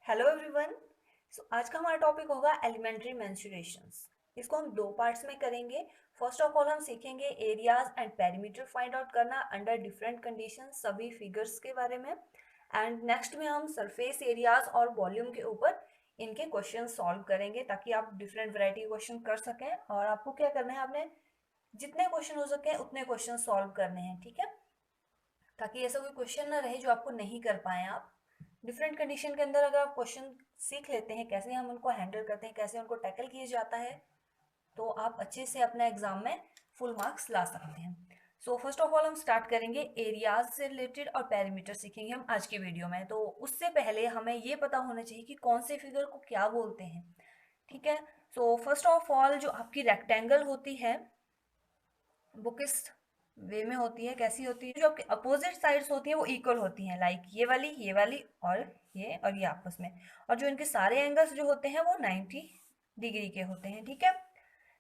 Hello everyone. आज का हमारा टॉपिक होगा एलिमेंट्री मेंसुरेशंस। इसको हम दो पार्ट्स में करेंगे। फर्स्ट ऑफ ऑल हम सीखेंगे areas and perimeter find out करना अंडर डिफरेंट कंडीशंस, सभी फिगर्स के बारे में। एंड नेक्स्ट में हम सरफेस एरियाज और वॉल्यूम के ऊपर इनके क्वेश्चन सॉल्व करेंगे ताकि आप डिफरेंट वैरायटी क्वेश्चन कर सकें। और आपको क्या करना है, आपने जितने क्वेश्चन हो सके उतने क्वेश्चन सॉल्व करने हैं, ठीक है, ताकि ऐसा कोई क्वेश्चन ना रहे जो आपको नहीं कर पाए आप। डिफरेंट कंडीशन के अंदर अगर आप क्वेश्चन सीख लेते हैं कैसे हम उनको हैंडल करते हैं, कैसे उनको टैकल किया जाता है, तो आप अच्छे से अपना एग्जाम में फुल मार्क्स ला सकते हैं। सो फर्स्ट ऑफ ऑल हम स्टार्ट करेंगे एरियाज से रिलेटेड और पेरीमीटर सीखेंगे हम आज के वीडियो में। तो उससे पहले हमें ये पता होना चाहिए कि कौन से फिगर को क्या बोलते हैं, ठीक है। सो फर्स्ट ऑफ ऑल जो आपकी रेक्टेंगल होती है वो किस वे में होती है, कैसी होती है, जो आपके अपोजिट साइड्स होती है वो इक्वल होती हैं, लाइक ये वाली और ये आपस में। और जो इनके सारे एंगल्स जो होते हैं वो 90 डिग्री के होते हैं, ठीक है।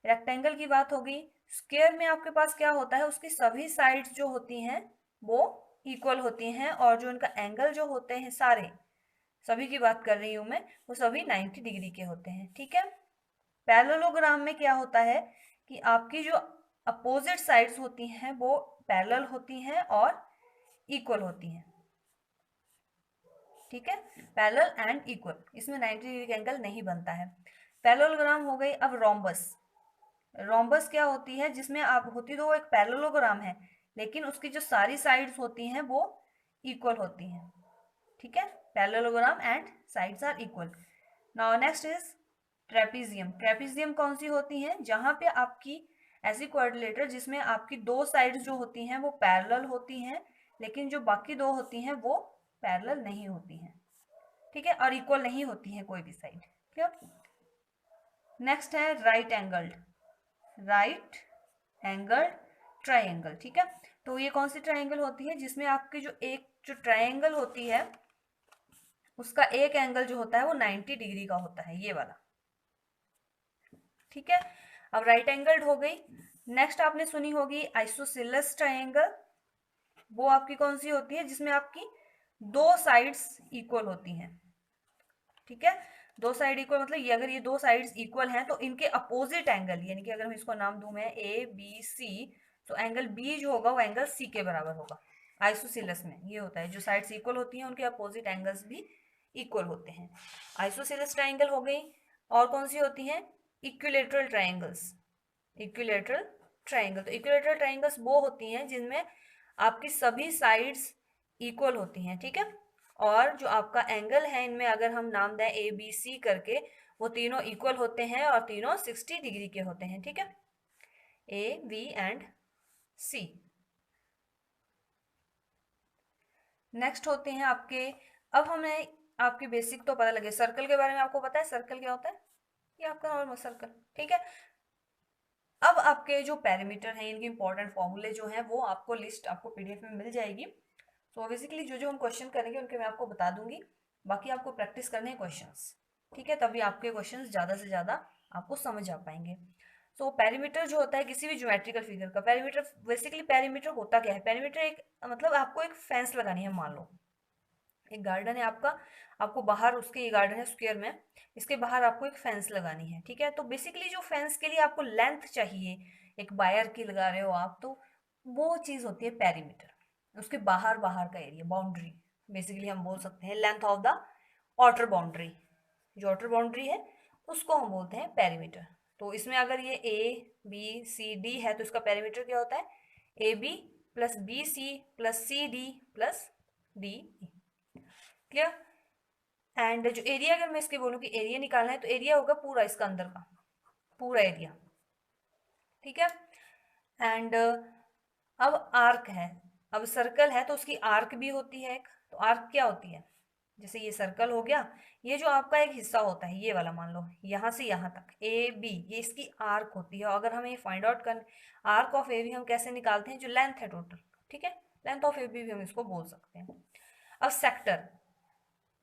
रेक्टेंगल की बात होगी। स्क्वायर में आपके पास क्या होता है, उसकी सभी साइड्स जो होती हैं वो इक्वल होती हैं, और जो इनका एंगल जो होते हैं सारे, सभी की बात कर रही हूँ मैं, वो सभी 90 डिग्री के होते हैं, ठीक है। पैरेललोग्राम में क्या होता है कि आपकी जो अपोजिट साइड्स होती हैं वो पैरेलल होती हैं और इक्वल होती हैं, ठीक है। पैरेलल एंड इक्वल, इसमें 90 डिग्री का एंगल नहीं बनता है। पैरेललोग्राम हो गई। अब रोम्बस। रोम्बस क्या होती है, जिसमें आप होती तो वो एक पैरेललोग्राम है, लेकिन उसकी जो सारी साइड्स होती हैं वो इक्वल होती हैं, ठीक है। Parallelogram and sides are equal. Now next is trapezium. Trapezium कौन सी होती है, जहां पे आपकी ऐसी क्वाड्रिलेटर जिसमें आपकी दो साइड्स जो होती हैं वो पैरेलल होती हैं, लेकिन जो बाकी दो होती हैं वो पैरेलल नहीं होती हैं, ठीक है, और इक्वल नहीं होती हैं कोई भी साइड, क्लियर। नेक्स्ट है right angled. Right angled triangle, ठीक है। तो ये कौन सी ट्राइंगल होती है, जिसमें आपकी जो ट्राइंगल होती है उसका एक एंगल जो होता है वो 90 डिग्री का होता है, ये वाला, ठीक है। अब राइट एंगल्ड हो गई। नेक्स्ट आपने सुनी होगी आइसोसेलेस ट्रायंगल। वो आपकी कौन सी होती है, जिसमें आपकी दो साइड्स इक्वल होती हैं, ठीक है। दो साइड इक्वल मतलब ये, अगर ये दो साइड्स इक्वल हैं तो इनके अपोजिट एंगल, यानी कि अगर मैं इसको नाम दूं मैं ए बी सी, तो एंगल बी जो होगा वो एंगल सी के बराबर होगा। आइसोसेलेस में ये होता है, जो साइड्स इक्वल होती हैं उनके अपोजिट एंगल्स भी इक्वल होते हैं। आइसोसेलेस ट्राइंगल हो गई। और कौन सी होती है, इक्विलेटरल ट्राइंगल्स। इक्विलेटरल ट्राइंगल, तो इक्विलेटरल ट्राइंगल्स वो होती हैं जिनमें आपकी सभी साइड्स इक्वल होती हैं, ठीक है। और जो आपका एंगल है इनमें अगर हम नाम दें ए बी सी करके, वो तीनों इक्वल होते हैं और तीनों 60 डिग्री के होते हैं, ठीक है, A B and C. Next होते हैं आपके, अब हमें आपके बेसिक तो पता लगे। सर्कल के बारे में आपको पता है सर्कल क्या होता है, ये आपका नॉर्मल सर्कल, ठीक है। अब आपके जो पैरामीटर हैं इनके इंपॉर्टेंट फॉर्मूले जो हैं वो आपको लिस्ट आपको पीडीएफ में मिल जाएगी। सो बेसिकली जो जो हम क्वेश्चन करेंगे उनके मैं आपको बता दूंगी, बाकी आपको प्रैक्टिस करने हैं क्वेश्चंस, ठीक है, तभी आपके क्वेश्चंस ज़्यादा से ज़्यादा आपको समझ आ पाएंगे। सो पेरीमीटर जो होता है किसी भी ज्योमेट्रिकल फिगर का, पेरीमीटर बेसिकली पेरीमीटर होता क्या है, पेरीमीटर एक मतलब आपको एक फेंस लगानी है। मान लो एक गार्डन है आपका, आपको बाहर उसके, ये गार्डन है स्क्वायर में, इसके बाहर आपको एक फेंस लगानी है, ठीक है। तो बेसिकली जो फेंस के लिए आपको लेंथ चाहिए, एक वायर की लगा रहे हो आप, तो वो चीज़ होती है पेरीमीटर। उसके बाहर बाहर का एरिया, बाउंड्री, बेसिकली हम बोल सकते हैं length of the outer boundary. जो आउटर बाउंड्री है उसको हम बोलते हैं पेरीमीटर। तो इसमें अगर ये ए बी सी डी है तो इसका पेरीमीटर क्या होता है, A B plus B C plus C D plus D, clear. And जो एरिया, अगर मैं इसके बोलूँ कि एरिया निकालना है तो एरिया होगा पूरा इसका अंदर का पूरा एरिया, ठीक है। एंड अब आर्क है, अब सर्कल है तो उसकी आर्क भी होती है एक। तो आर्क क्या होती है, जैसे ये सर्कल हो गया, ये जो आपका एक हिस्सा होता है ये वाला, मान लो यहाँ से यहाँ तक ए बी, ये इसकी आर्क होती है। अगर हमें फाइंड आउट कर, आर्क ऑफ ए बी हम कैसे निकालते हैं, जो लेंथ है टोटल, ठीक है, लेंथ ऑफ ए बी भी हम इसको बोल सकते हैं। अब सेक्टर,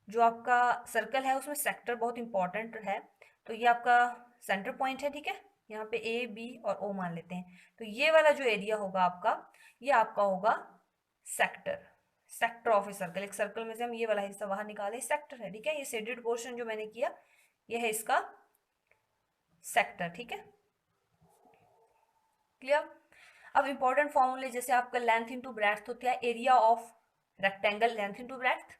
जो आपका सर्कल है उसमें सेक्टर बहुत इंपॉर्टेंट है। तो ये आपका सेंटर पॉइंट है, ठीक है, यहाँ पे ए बी और ओ मान लेते हैं। तो ये वाला जो एरिया होगा आपका, ये आपका होगा sector, sector of a circle, एक सर्कल में से हम ये वाला हिस्सा बाहर निकाले, सेक्टर है, ठीक है। ये शेडेड पोर्शन जो मैंने किया ये है इसका सेक्टर, ठीक है, क्लियर। अब इंपॉर्टेंट फॉर्मूले, जैसे आपका लेंथ इंटू ब्रेड्थ होता है area of rectangle, length into breadth,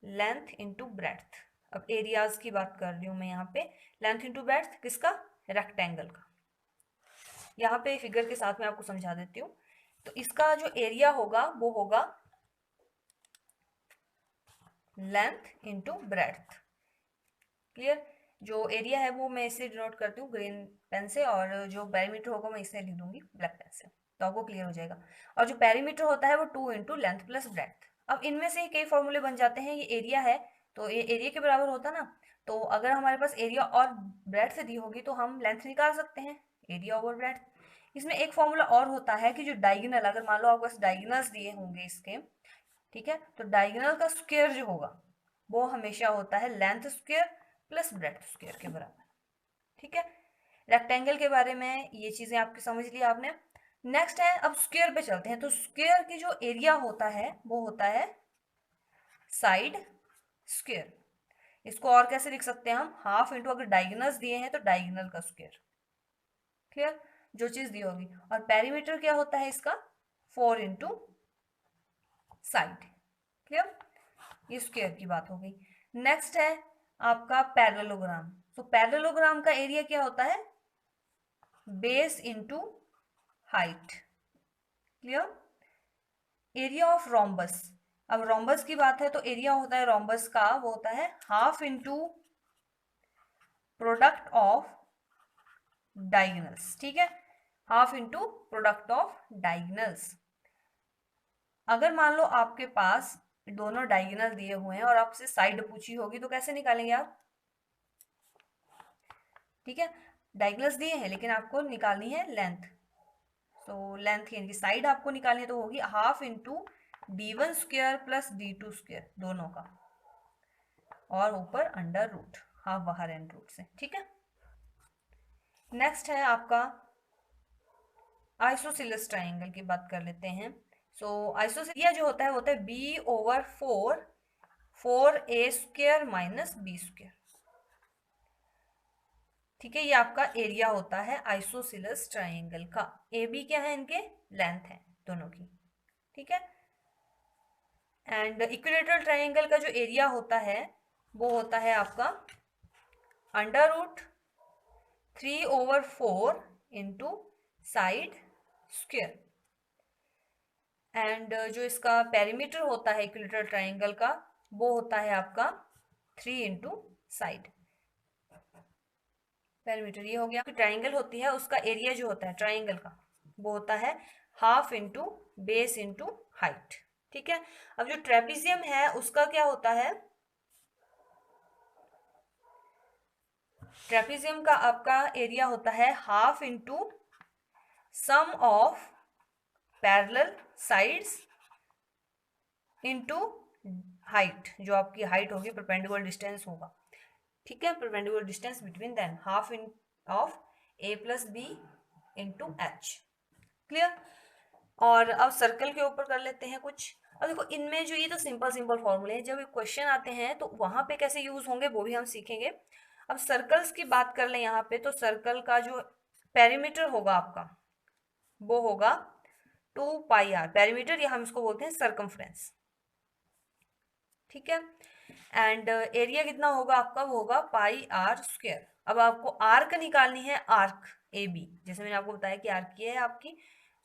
length into breadth. अब एरियाज की बात कर रही हूं मैं यहाँ पे, लेंथ इंटू ब्रेड्थ किसका, रेक्टेंगल का। यहाँ पे फिगर के साथ में आपको समझा देती हूँ। तो इसका जो एरिया होगा वो होगा लेंथ इंटू ब्रेड्थ, क्लियर। जो एरिया है वो मैं इससे डिनोट करती हूँ ग्रीन पेन से, और जो पेरीमीटर होगा मैं इससे लिख दूंगी ब्लैक पेन से, तो आपको क्लियर हो जाएगा। और जो पेरीमीटर होता है वो 2 इंटू लेंथ प्लस ब्रेड्थ। अब इनमें से कई फॉर्मूले बन जाते हैं, ये एरिया है तो ये एरिया के बराबर होता ना, तो अगर हमारे पास एरिया और ब्रेड्थ दी होगी तो हम लेंथ निकाल सकते हैं, एरिया ओवर ब्रेड्थ। इसमें एक फॉर्मूला और होता है कि जो डायगोनल, अगर मान लो आपके पास डायगोनल्स दिए होंगे इसके, ठीक है, तो डायगोनल का स्क्वायर जो होगा वो हमेशा होता है length square plus breadth square के बराबर, ठीक है। रेक्टेंगल के बारे में ये चीजें आपकी समझ लिया आपने। नेक्स्ट है, अब स्क्वायर पे चलते हैं। तो स्क्वायर की जो एरिया होता है वो होता है साइड स्क्वायर। इसको और कैसे लिख सकते हैं हम, हाफ इंटू, अगर डायगोनल्स दिए हैं तो डायगोनल का स्क्वायर, क्लियर, जो चीज दी होगी। और पेरीमीटर क्या होता है इसका, 4 इंटू साइड, क्लियर। ये स्क्वायर की बात हो गई। नेक्स्ट है आपका पैरेललोग्राम। तो पैरेललोग्राम का एरिया क्या होता है, base into height, clear. Area of rhombus, अब रोम्बस की बात है तो एरिया होता है रोम्बस का, वो होता है half into product of diagonals, ठीक है, half into product of diagonals. अगर मान लो आपके पास दोनों डायगोनल दिए हुए हैं और आपसे साइड पूछी होगी तो कैसे निकालेंगे आप, ठीक है, डायगोनल्स दिए हैं लेकिन आपको निकालनी है लेंथ, तो लेंथ यानी कि साइड आपको निकालनी है तो होगी half into d1 square plus d2 square दोनों का, और ऊपर अंडर रूट, हाफ बाहर एंड रूट से, ठीक है। नेक्स्ट है आपका आइसोसेलेस ट्राइंगल की बात कर लेते हैं। सो आइसोसेलेस जो होता है b over 4 a square minus b square, ठीक है। ये आपका एरिया होता है आइसोसेलेस ट्राइंगल का। ए बी क्या है, इनके लेंथ है दोनों की, ठीक है। एंड इक्विलेटरल ट्राइंगल का जो एरिया होता है वो होता है आपका under root 3 over 4 into side square. And जो इसका पेरीमीटर होता है इक्विलेटरल ट्राइंगल का वो होता है आपका 3 इंटू साइड। पेरीमीटर ये हो गया। ट्राइंगल होती है उसका एरिया जो होता है ट्राइंगल का वो होता है half into base into height, ठीक है। अब जो ट्रेपीजियम है उसका क्या होता है, ट्रेपीजियम का आपका एरिया होता है half into sum of parallel sides into height, जो आपकी हाइट होगी परपेंडिकुलर डिस्टेंस होगा, ठीक है, perpendicular distance between them, half in of a plus B into H, clear. और अब सर्कल के ऊपर कर लेते हैं कुछ। अब देखो इनमें जो ये तो सिंपल सिंपल फॉर्मूले हैं, जब क्वेश्चन आते हैं तो वहां पे कैसे यूज होंगे वो भी हम सीखेंगे। अब सर्कल्स की बात कर लें यहाँ पे, तो सर्कल का जो पेरीमीटर होगा आपका वो होगा 2 पाई आर, पेरीमीटर या हम इसको बोलते हैं सर्कमफ्रेंस, ठीक है। एंड एरिया कितना होगा आपका, वो होगा पाई आर स्क्वायर। अब आपको आर्क निकालनी है, आर्क ए बी, जैसे मैंने आपको बताया कि आर्क ये है आपकी।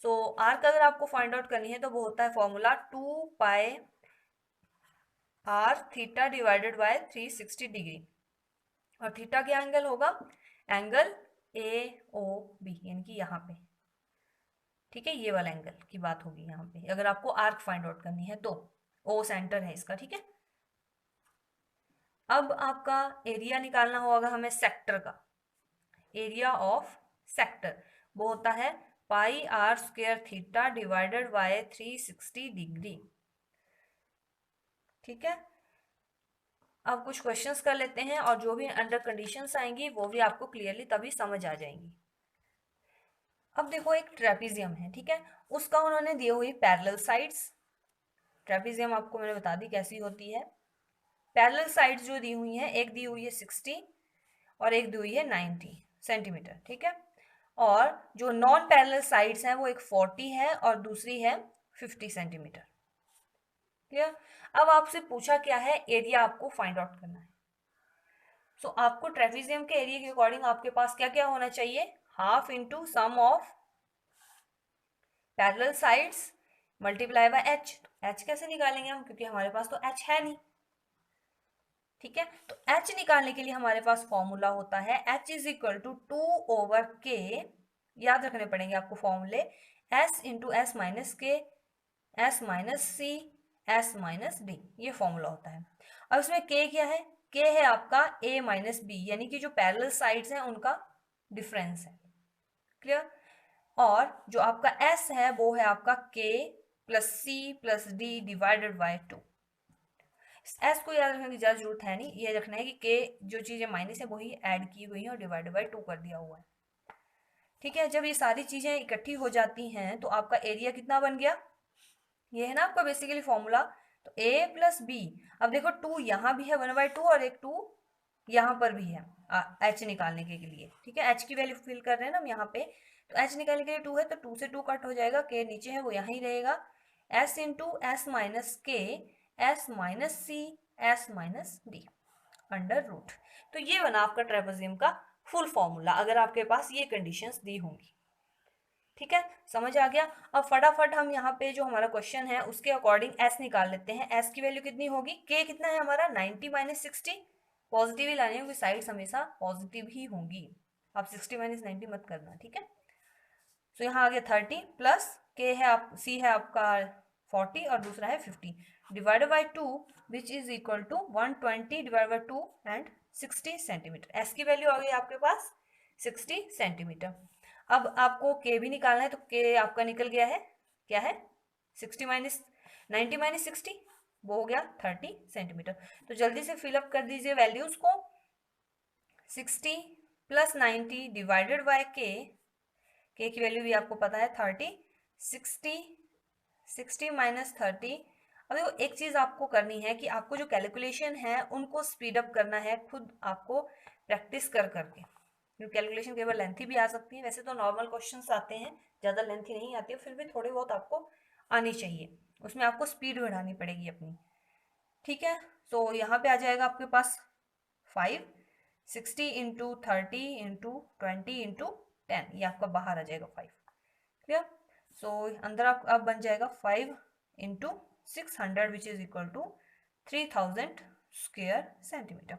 सो आर्क अगर आपको फाइंड आउट करनी है तो वो होता है formula 2 pi r theta divided by 360 degree, और थीटा क्या एंगल होगा, एंगल ए ओ बी, यानी कि यहाँ पे, ठीक है, ये वाला एंगल की बात होगी यहाँ पे अगर आपको आर्क फाइंड आउट करनी है तो। ओ सेंटर है इसका, ठीक है। अब आपका एरिया निकालना होगा हमें सेक्टर का, एरिया ऑफ सेक्टर वो होता है pi R square theta divided by 360 degree, ठीक है। अब कुछ क्वेश्चंस कर लेते हैं और जो भी अंडर कंडीशंस आएंगी वो भी आपको क्लियरली तभी समझ आ जाएंगी। अब देखो एक ट्रेपीजियम है, ठीक है, उसका उन्होंने दी हुई पैरेलल साइड्स ट्रेपेजियम आपको मैंने बता दी कैसी होती है। पैरेलल साइड्स जो दी हुई हैं, एक दी हुई है 60 और एक दी हुई है 90 सेंटीमीटर, ठीक है। और जो नॉन पैरेलल साइड्स हैं वो एक 40 है और दूसरी है 50 सेंटीमीटर। क्लियर। अब आपसे पूछा क्या है, एरिया आपको फाइंड आउट करना है। सो आपको ट्रेपेजियम के एरिया के अकॉर्डिंग आपके पास क्या क्या होना चाहिए, half into sum of parallel sides multiply by H. H कैसे निकालेंगे हम, क्योंकि हमारे पास तो एच है नहीं, ठीक है। तो एच निकालने के लिए हमारे पास फॉर्मूला होता है H is equal to 2/k, याद रखने पड़ेंगे आपको फॉर्मूले, S into S minus K, S minus C, S minus D, ये फॉर्मूला होता है। अब इसमें k क्या है, k है आपका a माइनस बी, यानी कि जो पैरेलल साइड्स हैं उनका डिफरेंस है। क्लियर। और जो आपका s है वो है आपका k plus C plus D divided by 2। S को याद रखने की ज्यादा जरूरत है नहीं, ये रखना है कि के जो चीजें माइनस है वही ऐड की हुई है और डिवाइडेड बाय 2 कर दिया हुआ है, ठीक है। जब ये सारी चीजें इकट्ठी हो जाती हैं तो आपका एरिया कितना बन गया, ये है ना आपका बेसिकली फॉर्मूला। तो a प्लस बी, अब देखो 2 यहाँ भी है 1/2 और एक 2 यहाँ पर भी है h निकालने के लिए, ठीक है। h की वैल्यू फिल कर रहे हैं ना हम यहाँ पे, तो h निकालने के लिए 2 है तो 2 से 2 कट हो जाएगा, k नीचे है वो यहाँ ही रहेगा, s into S minus K, S minus C, S minus D under root. तो ये बना आपका ट्रेपेजियम का फुल फॉर्मूला, अगर आपके पास ये कंडीशंस दी होंगी, ठीक है। समझ आ गया। अब फटाफट हम यहाँ पे जो हमारा क्वेश्चन है उसके अकॉर्डिंग एस निकाल लेते हैं। एस की वैल्यू कितनी होगी, के कितना है हमारा 90 माइनस 60, पॉजिटिव ही लानी होगी, साइड्स हमेशा पॉजिटिव ही होंगी, आप 60 माइनस 90 मत करना, ठीक है। तो यहाँ आ गया 30 प्लस के है आप सी है आपका 40 और दूसरा है 50 divided by 2 which is equal to 120 divide by 2 and 60 centimetre. S की वैल्यू आ गई आपके पास 60 सेंटीमीटर। अब आपको के भी निकालना है, तो के आपका निकल गया है, क्या है 60 माइनस 90 माइनस 60, वो हो गया 30 सेंटीमीटर। तो जल्दी से फिलअप कर दीजिए वैल्यूज को, 60 प्लस 90 डिवाइडेड बाय के की वैल्यू भी आपको पता है 30, 60 माइनस 30। अब देखो एक चीज आपको करनी है कि आपको जो कैलकुलेशन है उनको स्पीड अप करना है, खुद आपको प्रैक्टिस कर करके, कैलकुलेशन केवल लेंथी भी आ सकती है, वैसे तो नॉर्मल क्वेश्चंस आते हैं, ज़्यादा लेंथी नहीं आती है, फिर भी थोड़ी बहुत आपको आनी चाहिए, उसमें आपको स्पीड बढ़ानी पड़ेगी अपनी, ठीक है। तो यहाँ पे आ जाएगा आपके पास 5, 60 इंटू 30 इंटू 20 इंटू 10, ये आपका बाहर आ जाएगा 5, क्लियर। सो अंदर आप अब बन जाएगा 5 into 600 which is equal to 3000 square centimetre.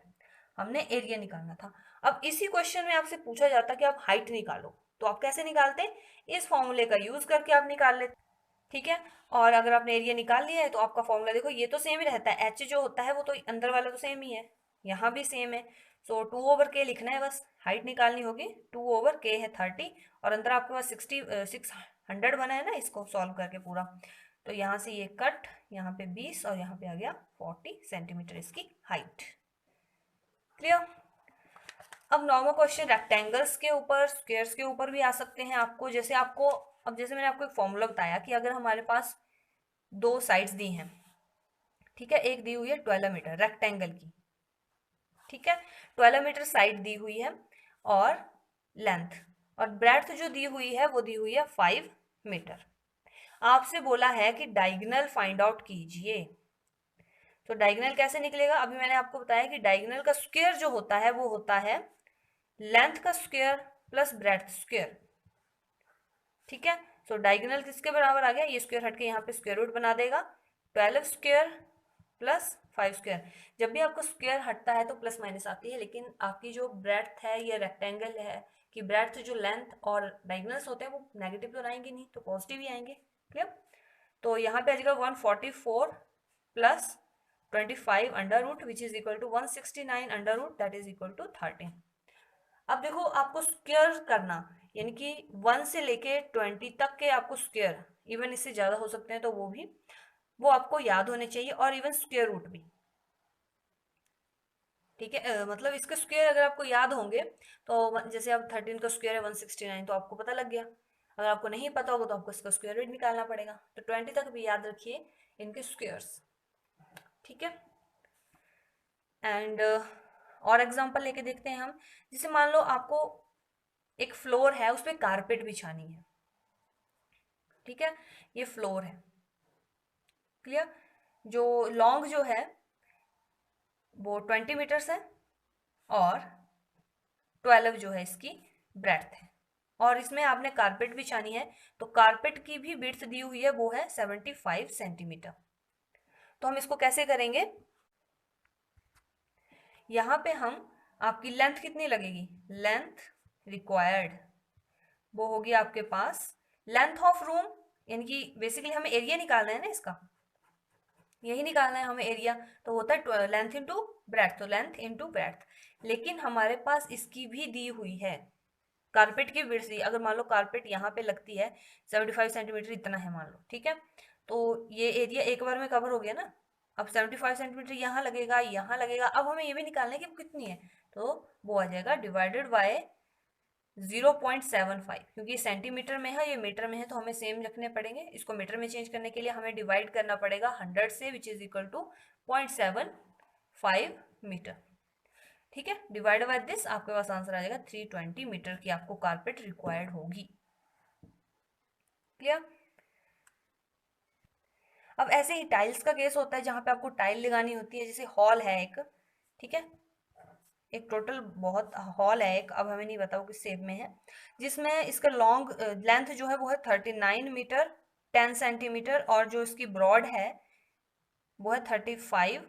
हमने एरिया निकालना था। अब इसी क्वेश्चन में आपसे पूछा जाता कि आप हाइट निकालो, तो आप कैसे निकालते, इस फॉर्मूले का यूज करके आप निकाल लेते, ठीक है। और अगर आपने एरिया निकाल लिया है तो आपका फॉर्मूला देखो ये तो सेम ही रहता है, एच जो होता है वो तो अंदर वाला तो सेम ही है, यहाँ भी सेम है। सो 2/k लिखना है, बस हाइट निकालनी होगी, 2/k है 30 और अंदर आपके पास 600 बना है ना, इसको सॉल्व करके पूरा, तो यहाँ से ये कट, यहाँ पे 20 और यहाँ पे आ गया 40 सेंटीमीटर इसकी हाइट, क्लियर। अब नॉर्मल क्वेश्चन रेक्टेंगल्स के ऊपर, स्क्वायर्स के ऊपर भी आ सकते हैं आपको, जैसे आपको, अब जैसे मैंने आपको एक फॉर्मूला बताया कि अगर हमारे पास दो साइड्स दी हैं, ठीक है, एक दी हुई है 12 मीटर रेक्टेंगल की, ठीक है, 12 मीटर साइड दी हुई है और लेंथ और ब्रेड्थ जो दी हुई है वो दी हुई है 5 मीटर। आपसे बोला है कि डायगोनल फाइंड आउट कीजिए, तो डायगोनल कैसे निकलेगा, अभी मैंने आपको बताया कि डायगोनल का स्क्वायर जो होता है वो होता है लेंथ का स्क्वायर प्लस ब्रेड्थ स्क्वायर, ठीक है। सो डायगोनल किसके बराबर आ गया, ये स्क्वायर हट के यहाँ पे स्क्वायर रूट बना देगा, 12 स्क्वायर प्लस 5 स्क्वायर। जब भी आपको स्क्वायर हटता है तो प्लस माइनस आती है, लेकिन आपकी जो ब्रेड्थ है ये रेक्टेंगल है कि ब्रेड्थ जो लेंथ और डायगोनल्स होते हैं वो नेगेटिव तो आएंगे नहीं, तो पॉजिटिव ही आएंगे, क्लियर। तो यहाँ पे आ जाएगा 144 plus 25 under root which is equal to 169 under root that is equal to 13। अब देखो आपको स्क्वायर करना, यानी कि 1 से लेके 20 तक के आपको स्क्वायर, इवन इससे ज्यादा हो सकते हैं तो वो आपको याद होने चाहिए, और इवन स्क्वायर रूट भी, ठीक है। मतलब इसके स्क्वायर अगर आपको याद होंगे तो जैसे अब 13 का स्क्वायर है 169, तो आपको पता लग गया। अगर आपको नहीं पता होगा तो आपको इसका स्क्वायर रूट निकालना पड़ेगा। तो 20 तक भी याद रखिए इनके स्क्वायर्स, ठीक है। एंड और एग्जांपल लेके देखते हैं हम। जैसे मान लो आपको एक फ्लोर है, उस पर कारपेट बिछानी है, ठीक है, ये फ्लोर है, क्लियर। जो लॉन्ग जो है वो 20 मीटर्स है और 12 जो है इसकी ब्रेड्थ है, और इसमें आपने कारपेट बिछानी है, तो कारपेट की भी विड्थ दी हुई है, वो है 75 सेंटीमीटर। तो हम इसको कैसे करेंगे, यहाँ पे हम, आपकी लेंथ कितनी लगेगी, लेंथ रिक्वायर्ड वो होगी आपके पास लेंथ ऑफ रूम, यानी कि बेसिकली हमें एरिया निकालना है ना इसका, यही निकालना है हमें एरिया, तो होता है लेंथ इंटू ब्रेड्थ, तो लेंथ इंटू ब्रेड्थ। लेकिन हमारे पास इसकी भी दी हुई है कारपेट की विड्थ दी, अगर मान लो कारपेट यहाँ पे लगती है 75 सेंटीमीटर, इतना है मान लो, ठीक है, तो ये एरिया एक बार में कवर हो गया ना। अब 75 सेंटीमीटर यहाँ लगेगा, यहाँ लगेगा, अब हमें ये भी निकालना है कि वो कितनी है, तो वो आ जाएगा डिवाइडेड बाय 0.75, क्योंकि सेंटीमीटर में है, ये मीटर में है, तो हमें सेम रखने पड़ेंगे। इसको मीटर में चेंज करने के लिए हमें डिवाइड करना पड़ेगा 100 से, which is equal to 0.75 metre, ठीक है। डिवाइड बाय दिस आपके पास आंसर आ जाएगा 320 मीटर की आपको कारपेट रिक्वायर्ड होगी, क्लियर। अब ऐसे ही टाइल्स का केस होता है जहां पे आपको टाइल लगानी होती है, जैसे हॉल है एक, ठीक है, एक टोटल बहुत हॉल है एक, अब हमें नहीं पता वो किस शेप में है, जिसमें इसका लॉन्ग लेंथ जो है वो है 39 मीटर 10 सेंटीमीटर, और जो इसकी ब्रॉड है वो है 35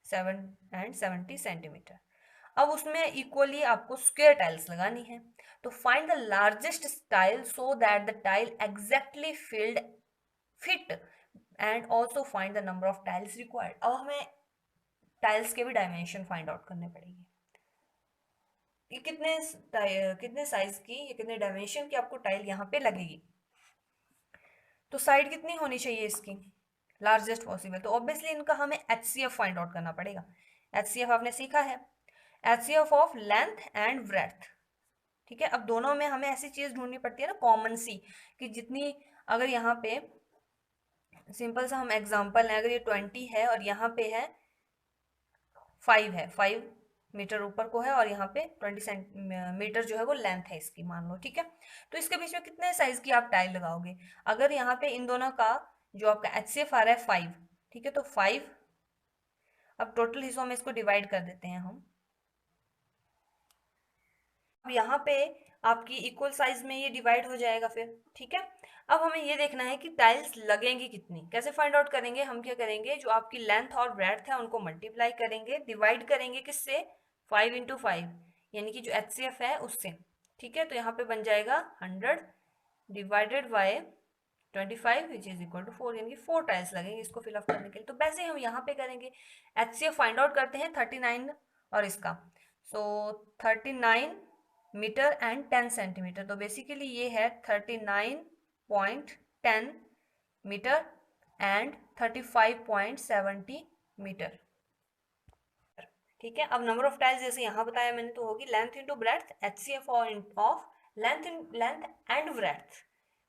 70 सेंटीमीटर। अब उसमें इक्वली आपको स्क्वायर टाइल्स लगानी है, तो find the largest tile so that the tile exactly fit and also find the number of tiles required. अब हमें टाइल्स के भी डायमेंशन फाइंड आउट करने पड़ेंगे, कि कितने साइज की या कितने डायमेंशन की आपको टाइल यहाँ पे लगेगी। तो साइड कितनी होनी चाहिए इसकी, लार्जेस्ट पॉसिबल, तो ऑब्वियसली इनका हमें HCF फाइंड आउट करना पड़ेगा। HCF आपने सीखा है, HCF of length and breadth, ठीक है। अब दोनों में हमें ऐसी चीज ढूंढनी पड़ती है ना कॉमन सी, कि जितनी, अगर यहाँ पे सिंपल सा हम एग्जांपल है, अगर ये 20 है और यहाँ पे है 5 है, 5 मीटर ऊपर को है, और यहाँ पे 20 मीटर जो है वो लेंथ है इसकी, मान लो, ठीक है। तो इसके बीच में कितने साइज की आप टाइल लगाओगे, अगर यहाँ पे इन दोनों का जो आपका HCF आ रहा है 5, ठीक है, तो 5, अब टोटल हिस्सों में इसको डिवाइड कर देते हैं हम। अब यहाँ पे आपकी इक्वल साइज में ये डिवाइड हो जाएगा फिर, ठीक है। अब हमें ये देखना है कि टाइल्स लगेंगी कितनी, कैसे फाइंड आउट करेंगे, हम क्या करेंगे, जो आपकी लेंथ और ब्रेड्थ है उनको मल्टीप्लाई करेंगे, डिवाइड करेंगे किससे, 5 इंटू 5, यानी कि जो HCF है उससे, ठीक है। तो यहाँ पे बन जाएगा 100 divided by 25 which is equal to 4, यानी कि 4 टाइल्स लगेंगे इसको फिलअप करने के लिए। तो वैसे ही हम यहाँ पे करेंगे, HCF फाइंड आउट करते हैं 39 और इसका, सो 39 मीटर एंड 10 सेंटीमीटर, तो बेसिकली ये है 39.10 मीटर एंड 35.70 मीटर, ठीक है। अब नंबर ऑफ टाइल्स जैसे यहाँ बताया मैंने, तो होगी length into breadth, HCF of length and breadth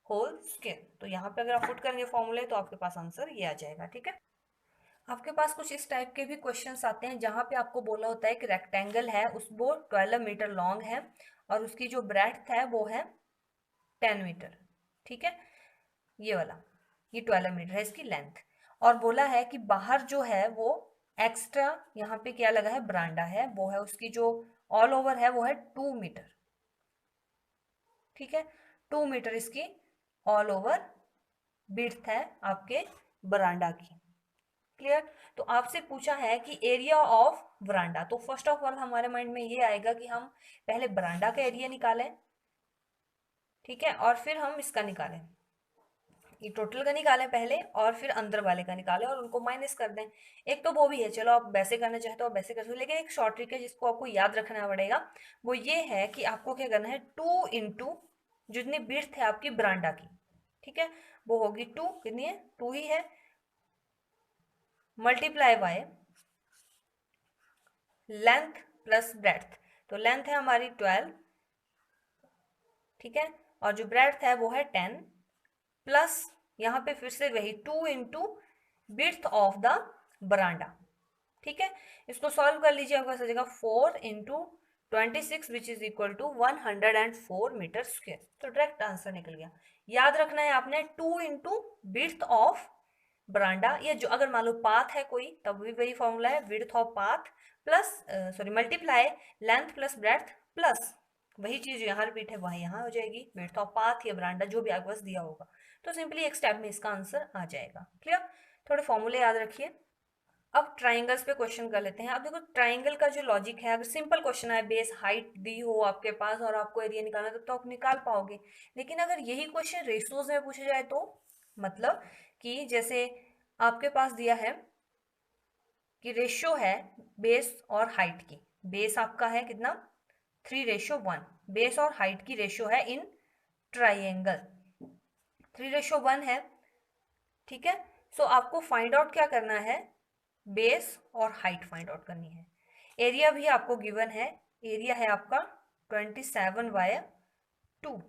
whole square. तो यहाँ पे अगर आप पुट करेंगे फॉर्मूले तो आपके पास आंसर ये आ जाएगा, ठीक है। आपके पास कुछ इस टाइप के भी क्वेश्चंस आते हैं जहाँ पे आपको बोला होता है कि रेक्टेंगल है, उस वो 12 मीटर लॉन्ग है और उसकी जो ब्रेड्थ है वो है 10 मीटर, ठीक है, ये वाला, ये 12 मीटर है इसकी लेंथ, और बोला है कि बाहर जो है वो एक्स्ट्रा यहाँ पे क्या लगा है, बरांडा है, वो है उसकी जो ऑल ओवर है वो है 2 मीटर, ठीक है, 2 मीटर इसकी ऑल ओवर विड्थ है आपके बरांडा की, क्लियर। तो आपसे पूछा है कि एरिया ऑफ बरांडा, तो फर्स्ट ऑफ ऑल हमारे माइंड में ये आएगा कि हम पहले बरांडा का एरिया निकालें, ठीक है, और फिर हम इसका निकालें, ये टोटल का निकालें पहले और फिर अंदर वाले का निकालें और उनको माइनस कर दें। एक तो वो भी है, चलो आप वैसे करना चाहते हो आप वैसे कर सकते हो, लेकिन एक शॉर्ट ट्रिक है जिसको आपको याद रखना पड़ेगा, वो ये है कि आपको क्या करना है, 2 इंटू जितनी विड्थ है आपकी बरांडा की, ठीक है, वो होगी 2, कितनी है, 2 ही है, multiply by length plus breadth, तो लेंथ है हमारी 12, ठीक है, और जो ब्रेड्थ है वो है 10, प्लस यहाँ पे फिर से वही 2 into width of the veranda. ठीक है, इसको सॉल्व कर लीजिए, आपका सजेगा 4 into 26 which is equal to 104 metre square. तो डायरेक्ट आंसर निकल गया। याद रखना है आपने 2 इंटू विड्थ ऑफ बरांडा, या जो अगर मान लो पाथ है कोई तब भी वही फॉर्मूला है, width of path plus sorry multiply length plus breadth plus वही चीज यहाँ रिपीट है वहाँ यहाँ हो जाएगी, विड्थ ऑफ पाथ या बरांडा जो भी आपके पास दिया होगा। तो सिंपली एक स्टेप में इसका आंसर आ जाएगा। क्लियर? थोड़े फॉर्मूले याद रखिए। अब ट्राइंगल्स पे क्वेश्चन कर लेते हैं। अब देखो ट्राइंगल का जो लॉजिक है, अगर सिंपल क्वेश्चन है, बेस हाइट दी हो आपके पास और आपको एरिया निकालना है तो आप निकाल पाओगे। लेकिन अगर यही क्वेश्चन रेशियोज में पूछा जाए तो मतलब कि जैसे आपके पास दिया है कि रेशियो है बेस और हाइट की, बेस आपका है कितना 3:1, बेस और हाइट की रेशियो है इन ट्राइंगल 3:1 है। ठीक है, सो आपको फाइंड आउट क्या करना है, बेस और हाइट फाइंड आउट करनी है। एरिया भी आपको गिवन है, एरिया है आपका 27/2।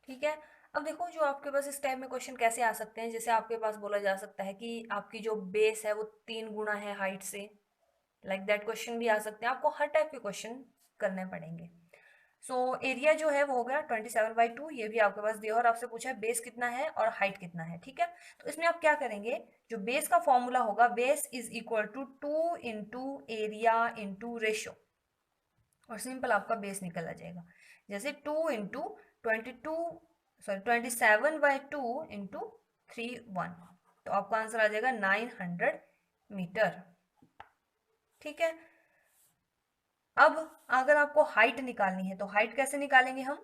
ठीक है, अब देखो जो आपके पास इस टाइप में क्वेश्चन कैसे आ सकते हैं, जैसे आपके पास बोला जा सकता है कि आपकी जो बेस है वो 3 गुना है हाइट से, लाइक दैट क्वेश्चन भी आ सकते हैं। आपको हर टाइप के क्वेश्चन करने पड़ेंगे। सो एरिया जो है वो हो गया 27/2, ये भी आपके पास दिया और आपसे पूछा है बेस कितना है और हाइट कितना है। ठीक है, तो इसमें आप क्या करेंगे, जो बेस का फॉर्मूला होगा, base is equal to 2 into area into ratio, और सिंपल आपका बेस निकल आ जाएगा। जैसे 2 इंटू 27/2 इंटू 3:1, तो आपका आंसर आ जाएगा 900 मीटर। ठीक है, अब अगर आपको हाइट निकालनी है तो हाइट कैसे निकालेंगे हम,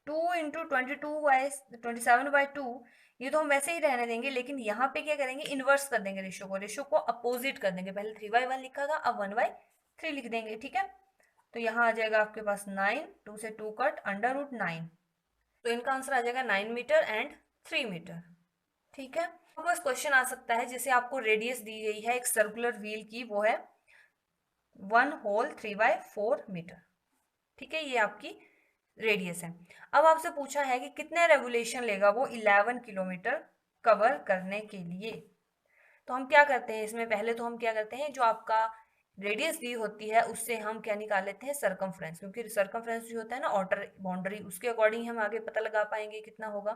2 इंटू 27/2, ये तो हम वैसे ही रहने देंगे, लेकिन यहाँ पे क्या करेंगे, इन्वर्स कर देंगे रेशियो को, रेशियो को अपोजिट कर देंगे। पहले 3/1 लिखा था, अब 1/3 लिख देंगे। ठीक है, तो यहाँ आ जाएगा आपके पास 9, 2 से 2 कट, √9, तो इनका आंसर आ जाएगा 9 मीटर एंड 3 मीटर। ठीक है, अब बस क्वेश्चन आ सकता है, जैसे आपको रेडियस दी गई है एक सर्कुलर व्हील की, वो है 1/3/4 मीटर। ठीक है, ये आपकी रेडियस है। अब आपसे पूछा है कि कितने रेवोल्यूशन लेगा वो 11 किलोमीटर कवर करने के लिए। तो हम क्या करते हैं इसमें, पहले तो हम क्या करते हैं, जो आपका रेडियस दी होती है उससे हम क्या निकाल लेते हैं, सरकमफ्रेंस, क्योंकि सरकमफ्रेंस जो होता है ना आउटर बाउंड्री, उसके अकॉर्डिंग हम आगे पता लगा पाएंगे कितना होगा।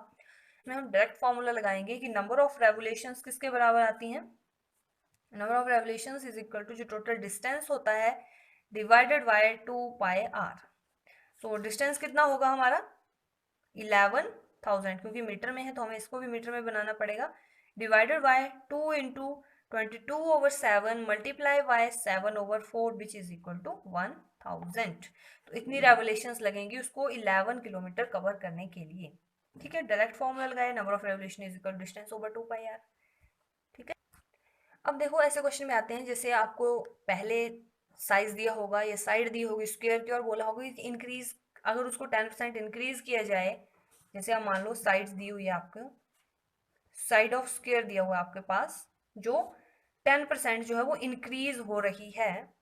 इसमें हम डायरेक्ट फॉर्मूला लगाएंगे कि नंबर ऑफ रेवोल्यूशंस किसके बराबर आती हैं, number of revolutions is equal to जो टोटल डिस्टेंस होता है डिवाइडेड बाय 2πr। तो डिस्टेंस कितना होगा हमारा 11,000, क्योंकि मीटर में है तो हमें इसको भी मीटर में बनाना पड़ेगा, divided by 2 into 22/7 multiply by 7/4 which is equal to 1000। तो इतनी रेवोल्यूशंस लगेंगी उसको 11 किलोमीटर कवर करने के लिए। ठीक है, डायरेक्ट फॉर्मूला लगाया, number of revolution is equal distance over 2πr। ठीक है, अब देखो ऐसे क्वेश्चन में आते हैं, जैसे आपको पहले साइज दिया होगा या साइड दी होगी स्क्वायर की और बोला होगा कि इंक्रीज, अगर उसको 10% इंक्रीज किया जाए, जैसे आप मान लो साइड्स दी हुई है आपको, साइड ऑफ स्क्वायर दिया हुआ है आपके पास, जो 10% जो है वो इंक्रीज हो रही है,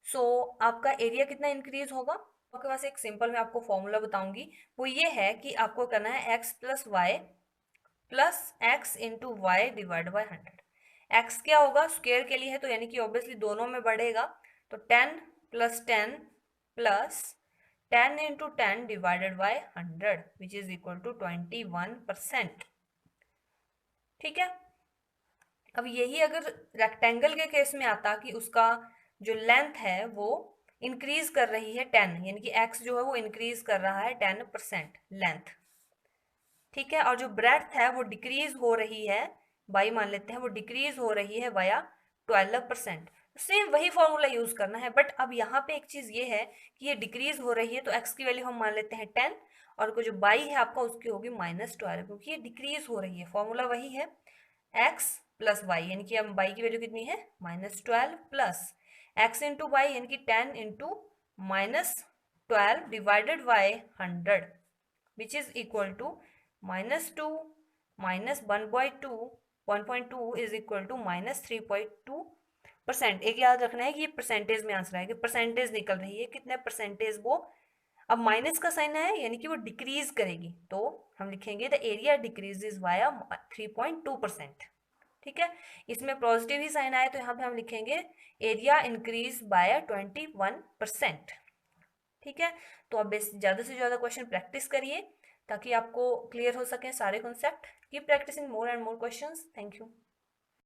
सो आपका एरिया कितना इंक्रीज होगा। आपके पास एक सिंपल मैं आपको फॉर्मूला बताऊंगी, वो ये है कि आपको करना है x plus Y plus X into Y divide by 100। X क्या होगा, स्क्वायर के लिए है तो यानी कि ऑब्वियसली दोनों में बढ़ेगा, तो 10 plus 10 plus 10 into 10 divided by 100 which is equal to 21%। ठीक है, अब यही अगर रेक्टेंगल के केस में आता कि उसका जो लेंथ है वो इंक्रीज कर रही है 10, यानी कि एक्स जो है वो इंक्रीज कर रहा है 10% लेंथ। ठीक है, और जो ब्रेड्थ है वो डिक्रीज हो रही है, बाई मान लेते हैं, वो डिक्रीज हो रही है वाया 12%। सेम वही फॉर्मूला यूज करना है, बट अब यहाँ पे एक चीज ये है कि ये डिक्रीज हो रही है तो x की वैल्यू हम मान लेते हैं 10, और जो बाई है आपका उसकी होगी -12, क्योंकि ये डिक्रीज हो रही है। फॉर्मूला वही है x प्लस वाई, यानी कि अब बाई की वैल्यू कितनी है -12 प्लस x इंटू वाई यानी कि 10 into -12 divided by 100 which is equal to -2 -1/2 is equal to -3.2%। एक याद रखना है कि ये परसेंटेज में आंसर आएगा, परसेंटेज निकल रही है, कितने परसेंटेज वो अब माइनस का साइन है यानी कि वो डिक्रीज करेगी, तो हम लिखेंगे द एरिया डिक्रीजेज वाया 3.2%। ठीक है, इसमें पॉजिटिव ही साइन आया तो यहाँ पे हम लिखेंगे एरिया इंक्रीज बाय 21%। ठीक है, तो अब ज़्यादा से ज़्यादा क्वेश्चन प्रैक्टिस करिए ताकि आपको क्लियर हो सके सारे concept. Keep practising more and more questions. Thank you.